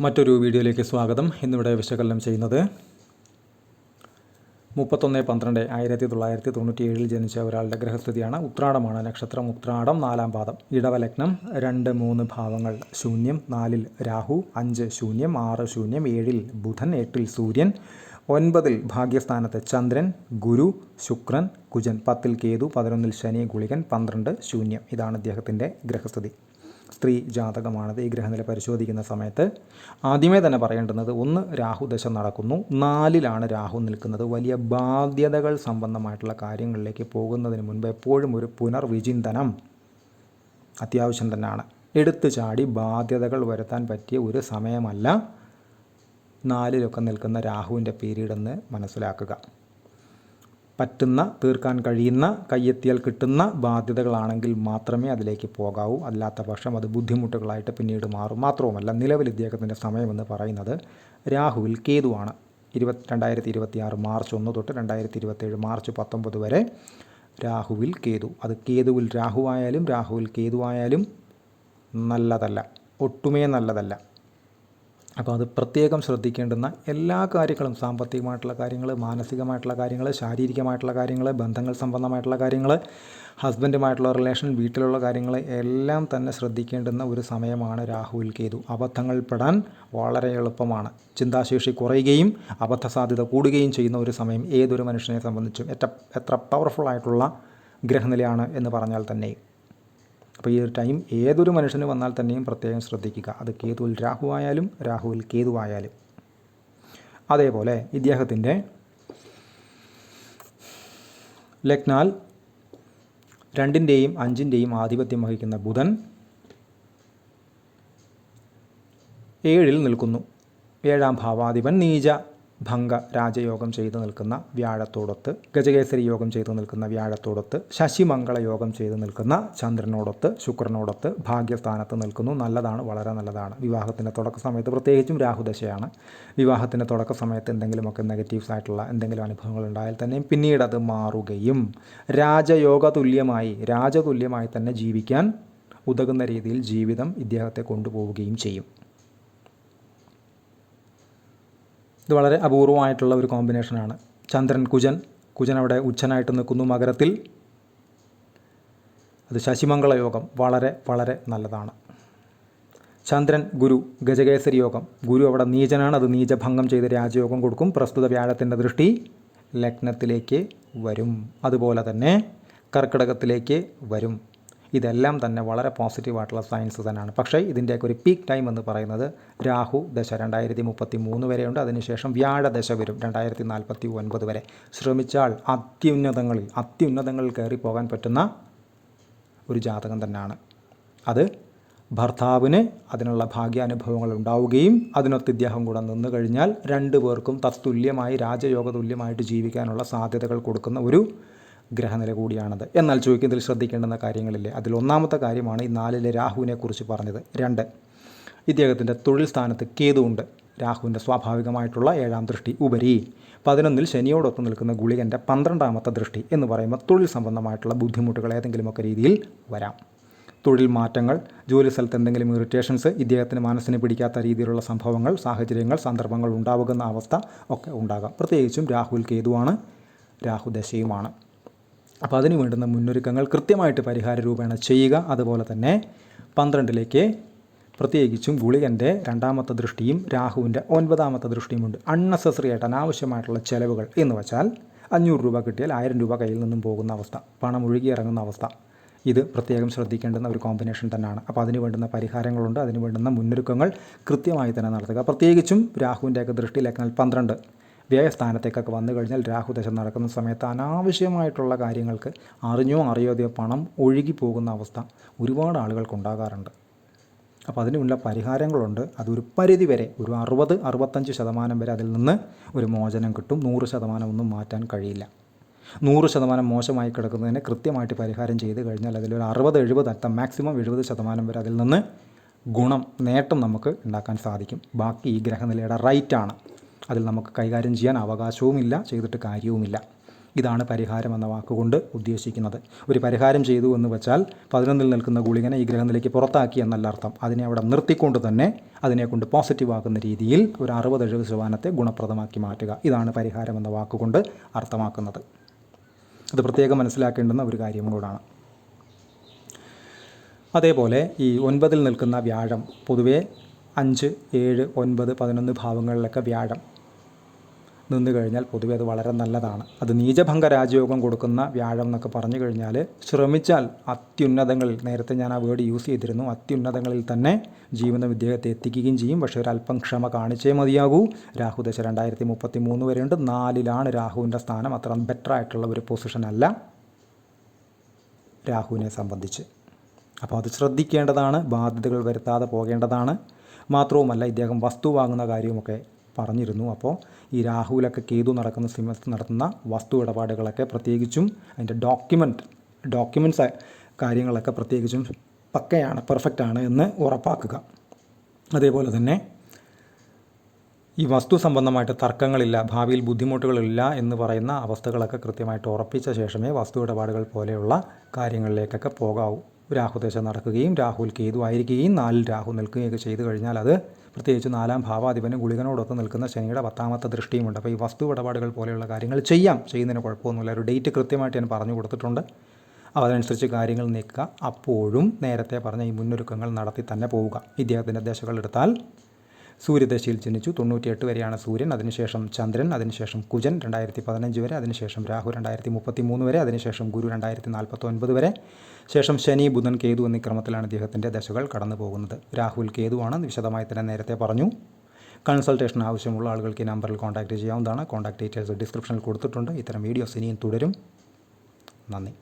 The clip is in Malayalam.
മറ്റൊരു വീഡിയോയിലേക്ക് സ്വാഗതം. ഇന്നിവിടെ വിശകലനം ചെയ്യുന്നത് 31/12/1997 ജനിച്ച ഒരാളുടെ ഗ്രഹസ്ഥിതിയാണ്. ഉത്രാടമാണ് നക്ഷത്രം. ഉത്രാടം 4-ാം പാദം. ഇടവലഗ്നം 2-3 ഭാവങ്ങൾ. ശൂന്യം. 4-ൽ രാഹു, 5 ശൂന്യം, 6 ശൂന്യം, 7-ൽ ബുധൻ, 8-ൽ സൂര്യൻ, 9-ൽ ഭാഗ്യസ്ഥാനത്ത് ചന്ദ്രൻ, ഗുരു, ശുക്രൻ, കുജൻ, 10-ൽ കേതു, 11-ൽ ശനി, ഗുളികൻ, 12 ശൂന്യം. ഇതാണ് ഇദ്ദേഹത്തിൻ്റെ ഗ്രഹസ്ഥിതി. സ്ത്രീ ജാതകമാണത്. ഈ ഗ്രഹനില പരിശോധിക്കുന്ന സമയത്ത് ആദ്യമേ തന്നെ പറയേണ്ടുന്നത്, ഒന്ന് രാഹുദശ നടക്കുന്നു, 4-ലാണ് രാഹു നിൽക്കുന്നത്. വലിയ ബാധ്യതകൾ സംബന്ധമായിട്ടുള്ള കാര്യങ്ങളിലേക്ക് പോകുന്നതിന് മുൻപ് എപ്പോഴും ഒരു പുനർവിചിന്തനം അത്യാവശ്യം തന്നെയാണ്. എടുത്തു ചാടി ബാധ്യതകൾ വരുത്താൻ പറ്റിയ ഒരു സമയമല്ല 4-ലൊക്കെ നിൽക്കുന്ന രാഹുവിൻ്റെ പീരീഡെന്ന് മനസ്സിലാക്കുക. പറ്റുന്ന, തീർക്കാൻ കഴിയുന്ന, കയ്യെത്തിയാൽ കിട്ടുന്ന ബാധ്യതകളാണെങ്കിൽ മാത്രമേ അതിലേക്ക് പോകാവൂ. അല്ലാത്ത പക്ഷം അത് ബുദ്ധിമുട്ടുകളായിട്ട് പിന്നീട് മാറും. മാത്രവുമല്ല, നിലവിൽ ഇദ്ദേഹത്തിൻ്റെ സമയമെന്ന് പറയുന്നത് രാഹുവിൽ കേതുവാണ്. 2026 മാർച്ച് 1 തൊട്ട് 2027 മാർച്ച് 19 വരെ രാഹുവിൽ കേതു. അത് കേതുവിൽ രാഹുവായാലും രാഹുവിൽ കേതുവായാലും നല്ലതല്ല, ഒട്ടുമേ നല്ലതല്ല. അപ്പോൾ അത് പ്രത്യേകം ശ്രദ്ധിക്കേണ്ടുന്ന എല്ലാ കാര്യങ്ങളും, സാമ്പത്തികമായിട്ടുള്ള കാര്യങ്ങൾ, മാനസികമായിട്ടുള്ള കാര്യങ്ങൾ, ശാരീരികമായിട്ടുള്ള കാര്യങ്ങൾ, ബന്ധങ്ങൾ സംബന്ധമായിട്ടുള്ള കാര്യങ്ങൾ, ഹസ്ബൻഡുമായിട്ടുള്ള റിലേഷൻ, വീട്ടിലുള്ള കാര്യങ്ങൾ എല്ലാം തന്നെ ശ്രദ്ധിക്കേണ്ടുന്ന ഒരു സമയമാണ് രാഹുവിൽ കേതു. അബദ്ധങ്ങൾ പെടാൻ വളരെ എളുപ്പമാണ്. ചിന്താശേഷി കുറയുകയും അബദ്ധ സാധ്യത കൂടുകയും ചെയ്യുന്ന ഒരു സമയം ഏതൊരു മനുഷ്യനെ സംബന്ധിച്ചും എത്ര പവർഫുള്ളായിട്ടുള്ള ഗ്രഹനിലയാണ് എന്ന് പറഞ്ഞാൽ തന്നെയും. അപ്പോൾ ഈ ഒരു ടൈം ഏതൊരു മനുഷ്യന് വന്നാൽ തന്നെയും പ്രത്യേകം ശ്രദ്ധിക്കുക. അത് കേതുവിൽ രാഹു ആയാലും രാഹുവിൽ കേതുവായാലും. അതേപോലെ ഇദ്ദേഹത്തിൻ്റെ ലഗ്നാൽ 2-ൻ്റെയും 5-ൻ്റെയും ആധിപത്യം വഹിക്കുന്ന ബുധൻ 7-ൽ നിൽക്കുന്നു. 7-ാം ഭാവാധിപൻ നീച ഭംഗ രാജയോഗം ചെയ്തു നിൽക്കുന്ന വ്യാഴത്തോടൊത്ത്, ഗജകേസരി യോഗം ചെയ്തു നിൽക്കുന്ന വ്യാഴത്തോടൊത്ത്, ശശിമംഗള യോഗം ചെയ്തു നിൽക്കുന്ന ചന്ദ്രനോടൊത്ത്, ശുക്രനോടൊത്ത് ഭാഗ്യസ്ഥാനത്ത് നിൽക്കുന്നു. നല്ലതാണ്, വളരെ നല്ലതാണ്. വിവാഹത്തിൻ്റെ തുടക്ക സമയത്ത്, പ്രത്യേകിച്ചും രാഹുദശയാണ്, വിവാഹത്തിൻ്റെ തുടക്ക സമയത്ത് എന്തെങ്കിലുമൊക്കെ നെഗറ്റീവ്സ് ആയിട്ടുള്ള എന്തെങ്കിലും അനുഭവങ്ങൾ ഉണ്ടായാൽ തന്നെയും പിന്നീട് അത് മാറുകയും രാജതുല്യമായി തന്നെ ജീവിക്കാൻ ഉതകുന്ന രീതിയിൽ ജീവിതം ഇദ്ദേഹത്തെ കൊണ്ടുപോവുകയും ചെയ്യും. ഇത് വളരെ അപൂർവമായിട്ടുള്ള ഒരു കോമ്പിനേഷനാണ്. ചന്ദ്രൻ കുജൻ അവിടെ ഉച്ചനായിട്ട് നിൽക്കുന്നു മകരത്തിൽ. അത് ശശിമംഗള യോഗം, വളരെ വളരെ നല്ലതാണ്. ചന്ദ്രൻ ഗുരു ഗജകേസരി യോഗം. ഗുരു അവിടെ നീചനാണ്. അത് നീചഭംഗം ചെയ്ത് രാജയോഗം കൊടുക്കും. പ്രസ്തുത വ്യാഴത്തിൻ്റെ ദൃഷ്ടി ലഗ്നത്തിലേക്ക് വരും. അതുപോലെ തന്നെ കർക്കിടകത്തിലേക്ക് വരും. ഇതെല്ലാം തന്നെ വളരെ പോസിറ്റീവായിട്ടുള്ള സയൻസ് തന്നെയാണ്. പക്ഷേ ഇതിൻ്റെയൊക്കെ ഒരു പീക്ക് ടൈം എന്ന് പറയുന്നത് രാഹു ദശ 2033 വരെയുണ്ട്. അതിനുശേഷം വ്യാഴദശ വരും 2049 വരെ. ശ്രമിച്ചാൽ അത്യുന്നതങ്ങളിൽ കയറി പോകാൻ പറ്റുന്ന ഒരു ജാതകം തന്നെയാണ്. അത് ഭർത്താവിന് അതിനുള്ള ഭാഗ്യാനുഭവങ്ങൾ ഉണ്ടാവുകയും അതിനൊത്ത് ഇദ്ദേഹം കൂടെ നിന്നു കഴിഞ്ഞാൽ രണ്ടു പേർക്കും തത്തുല്യമായി രാജയോഗ തുല്യമായിട്ട് ജീവിക്കാനുള്ള സാധ്യതകൾ കൊടുക്കുന്ന ഒരു ഗ്രഹനില കൂടിയാണത്. എന്നാൽ ചോദിക്കുന്നതിൽ ശ്രദ്ധിക്കേണ്ടുന്ന കാര്യങ്ങളില്ലേ, അതിൽ ഒന്നാമത്തെ കാര്യമാണ് ഈ 4-ലെ രാഹുവിനെ കുറിച്ച് പറഞ്ഞത്. 2, ഇദ്ദേഹത്തിൻ്റെ തൊഴിൽ സ്ഥാനത്ത് കേതുവുണ്ട്. രാഹുവിൻ്റെ സ്വാഭാവികമായിട്ടുള്ള 7-ാം ദൃഷ്ടി ഉപരി 11-ൽ ശനിയോടൊത്ത് നിൽക്കുന്ന ഗുളികൻ്റെ 12-ാമത്തെ ദൃഷ്ടി എന്ന് പറയുമ്പോൾ തൊഴിൽ സംബന്ധമായിട്ടുള്ള ബുദ്ധിമുട്ടുകൾ ഏതെങ്കിലുമൊക്കെ രീതിയിൽ വരാം. തൊഴിൽ മാറ്റങ്ങൾ, ജോലി സ്ഥലത്ത് എന്തെങ്കിലും ഇറിറ്റേഷൻസ്, ഇദ്ദേഹത്തിന് മനസ്സിന് പിടിക്കാത്ത രീതിയിലുള്ള സംഭവങ്ങൾ, സാഹചര്യങ്ങൾ, സന്ദർഭങ്ങൾ ഉണ്ടാകുന്ന അവസ്ഥ ഒക്കെ ഉണ്ടാകാം. പ്രത്യേകിച്ചും രാഹുവിൽ കേതുവാണ്, രാഹുദശയുമാണ്. അപ്പോൾ അതിന് വേണ്ടുന്ന മുന്നൊരുക്കങ്ങൾ കൃത്യമായിട്ട് പരിഹാര രൂപേണ ചെയ്യുക. അതുപോലെ തന്നെ 12-ലേക്ക് പ്രത്യേകിച്ചും ഗുളികൻ്റെ 2-ാമത്തെ ദൃഷ്ടിയും രാഹുവിൻ്റെ 9-ാമത്തെ ദൃഷ്ടിയുമുണ്ട്. അൺനെസസറി ആയിട്ട് അനാവശ്യമായിട്ടുള്ള ചിലവുകൾ എന്ന് വെച്ചാൽ 500 രൂപ കിട്ടിയാൽ 1000 രൂപ കയ്യിൽ നിന്നും പോകുന്ന അവസ്ഥ, പണം ഒഴുകി ഇറങ്ങുന്ന അവസ്ഥ, ഇത് പ്രത്യേകം ശ്രദ്ധിക്കേണ്ടുന്ന ഒരു കോമ്പിനേഷൻ തന്നെയാണ്. അപ്പോൾ അതിന് വേണ്ടുന്ന പരിഹാരങ്ങളുണ്ട്, അതിന് വേണ്ടുന്ന മുന്നൊരുക്കങ്ങൾ കൃത്യമായി തന്നെ നടത്തുക. പ്രത്യേകിച്ചും രാഹുവിൻ്റെയൊക്കെ ദൃഷ്ടി ലഗ്നാൽ 12 വ്യയസ്ഥാനത്തേക്കൊക്കെ വന്നു കഴിഞ്ഞാൽ രാഹുദശ നടക്കുന്ന സമയത്ത് അനാവശ്യമായിട്ടുള്ള കാര്യങ്ങൾക്ക് അറിഞ്ഞോ അറിയാതെയോ പണം ഒഴുകി പോകുന്ന അവസ്ഥ ഒരുപാട് ആളുകൾക്കുണ്ടാകാറുണ്ട്. അപ്പോൾ അതിനുള്ള പരിഹാരങ്ങളുണ്ട്. അതൊരു പരിധി വരെ, ഒരു 60-65% വരെ അതിൽ നിന്ന് ഒരു മോചനം കിട്ടും. 100% ഒന്നും മാറ്റാൻ കഴിയില്ല. 100% മോശമായി കിടക്കുന്നതിനെ കൃത്യമായിട്ട് പരിഹാരം ചെയ്ത് കഴിഞ്ഞാൽ അതിലൊരു 60-70 മാക്സിമം 70% വരെ അതിൽ നിന്ന് നേട്ടം നമുക്ക് ഉണ്ടാക്കാൻ സാധിക്കും. ബാക്കി ഈ ഗ്രഹനിലയുടെ റൈറ്റാണ്. അതിൽ നമുക്ക് കൈകാര്യം ചെയ്യാൻ അവകാശവുമില്ല, ചെയ്തിട്ട് കാര്യവുമില്ല. ഇതാണ് പരിഹാരം എന്ന വാക്കുകൊണ്ട് ഉദ്ദേശിക്കുന്നത്. ഒരു പരിഹാരം ചെയ്തു എന്ന് വെച്ചാൽ 11-ൽ നിൽക്കുന്ന ഗുളികനെ ഈ ഗ്രഹനിലയ്ക്ക് പുറത്താക്കി എന്നല്ല അർത്ഥം. അതിനെ അവിടെ നിർത്തിക്കൊണ്ട് തന്നെ അതിനെക്കൊണ്ട് പോസിറ്റീവാക്കുന്ന രീതിയിൽ ഒരു 60-70% ഗുണപ്രദമാക്കി മാറ്റുക. ഇതാണ് പരിഹാരം എന്ന വാക്കുകൊണ്ട് അർത്ഥമാക്കുന്നത്. അത് പ്രത്യേകം മനസ്സിലാക്കേണ്ടുന്ന ഒരു കാര്യം കൂടാണ്. അതേപോലെ ഈ 9-ൽ നിൽക്കുന്ന വ്യാഴം, പൊതുവേ 5, 7, 9, 11 ഭാവങ്ങളിലൊക്കെ വ്യാഴം നിന്ന് കഴിഞ്ഞാൽ പൊതുവെ അത് വളരെ നല്ലതാണ്. അത് നീചഭംഗ രാജയോഗം കൊടുക്കുന്ന വ്യാഴം എന്നൊക്കെ പറഞ്ഞു കഴിഞ്ഞാൽ ശ്രമിച്ചാൽ അത്യുന്നതങ്ങളിൽ, നേരത്തെ ഞാൻ ആ വേർഡ് യൂസ് ചെയ്തിരുന്നു, അത്യുന്നതങ്ങളിൽ തന്നെ ജീവിതം ഇദ്ദേഹത്തെ എത്തിക്കുകയും ചെയ്യും. പക്ഷേ ഒരല്പം ക്ഷമ കാണിച്ചേ മതിയാകൂ. രാഹുദശ 2033 വരെയുണ്ട്. 4-ലാണ് രാഹുവിൻ്റെ സ്ഥാനം. അത്ര ബെറ്റർ ആയിട്ടുള്ള ഒരു പൊസിഷൻ അല്ല രാഹുവിനെ സംബന്ധിച്ച്. അപ്പോൾ അത് ശ്രദ്ധിക്കേണ്ടതാണ്, ബാധ്യതകൾ വരുത്താതെ പോകേണ്ടതാണ്. മാത്രവുമല്ല ഇദ്ദേഹം വസ്തു വാങ്ങുന്ന കാര്യമൊക്കെ പറഞ്ഞിരുന്നു. അപ്പോൾ ഈ രാഹുവിലൊക്കെ കേതു നടക്കുന്ന സമയത്ത് നടത്തുന്ന വസ്തു ഇടപാടുകളൊക്കെ പ്രത്യേകിച്ചും അതിൻ്റെ ഡോക്യുമെൻറ്റ്സ് കാര്യങ്ങളൊക്കെ പ്രത്യേകിച്ചും പക്കയാണ്, പെർഫെക്റ്റാണ് എന്ന് ഉറപ്പാക്കുക. അതേപോലെ തന്നെ ഈ വസ്തു സംബന്ധമായിട്ട് തർക്കങ്ങളില്ല, ഭാവിയിൽ ബുദ്ധിമുട്ടുകളില്ല എന്ന് പറയുന്ന അവസ്ഥകളൊക്കെ കൃത്യമായിട്ട് ഉറപ്പിച്ച ശേഷമേ വസ്തു ഇടപാടുകൾ പോലെയുള്ള കാര്യങ്ങളിലേക്കൊക്കെ പോകാവൂ. രാഹുദശ നടക്കുകയും രാഹുൽ കേതു ആയിരിക്കുകയും 4-ൽ രാഹു നിൽക്കുകയൊക്കെ ചെയ്തു കഴിഞ്ഞാൽ അത് പ്രത്യേകിച്ച് 4-ാം ഭാവാധിപന് ഗുളികനോടൊത്ത് നിൽക്കുന്ന ശനിയുടെ 10ാമത്തെ ദൃഷ്ടിയുമുണ്ട്. അപ്പോൾ ഈ വസ്തു ഇടപാടുകൾ പോലെയുള്ള കാര്യങ്ങൾ ചെയ്യുന്നതിന് കുഴപ്പമൊന്നുമില്ല. ഒരു ഡേറ്റ് കൃത്യമായിട്ട് ഞാൻ പറഞ്ഞു കൊടുത്തിട്ടുണ്ട്. അതനുസരിച്ച് കാര്യങ്ങൾ നീക്കുക. അപ്പോഴും നേരത്തെ പറഞ്ഞ ഈ മുന്നൊരുക്കങ്ങൾ നടത്തി തന്നെ പോവുക. ഇദ്ദേഹത്തിൻ്റെ ദശകൾ എടുത്താൽ സൂര്യദശയിൽ ജനിച്ചു, 98 വരെയാണ് സൂര്യൻ, അതിനുശേഷം ചന്ദ്രൻ, അതിനുശേഷം കുജൻ 2015 വരെ, അതിനുശേഷം രാഹു 2033 വരെ, അതിനുശേഷം ഗുരു 2049 വരെ, ശേഷം ശനി, ബുധൻ, കേതു എന്നീ ക്രമത്തിലാണ് ഇദ്ദേഹത്തിൻ്റെ ദശകൾ കടന്നു പോകുന്നത്. രാഹുൽ കേതുവാണ്, വിശദമായി തന്നെ നേരത്തെ പറഞ്ഞു. കൺസൾട്ടേഷൻ ആവശ്യമുള്ള ആളുകൾക്ക് ഈ നമ്പറിൽ കോൺടാക്റ്റ് ചെയ്യാവുന്നതാണ്. കോൺടാക്ട് ഡീറ്റെയിൽസ് ഡിസ്ക്രിപ്ഷനിൽ കൊടുത്തിട്ടുണ്ട്. ഇത്തരം വീഡിയോസ് ഇനിയും തുടരും. നന്ദി.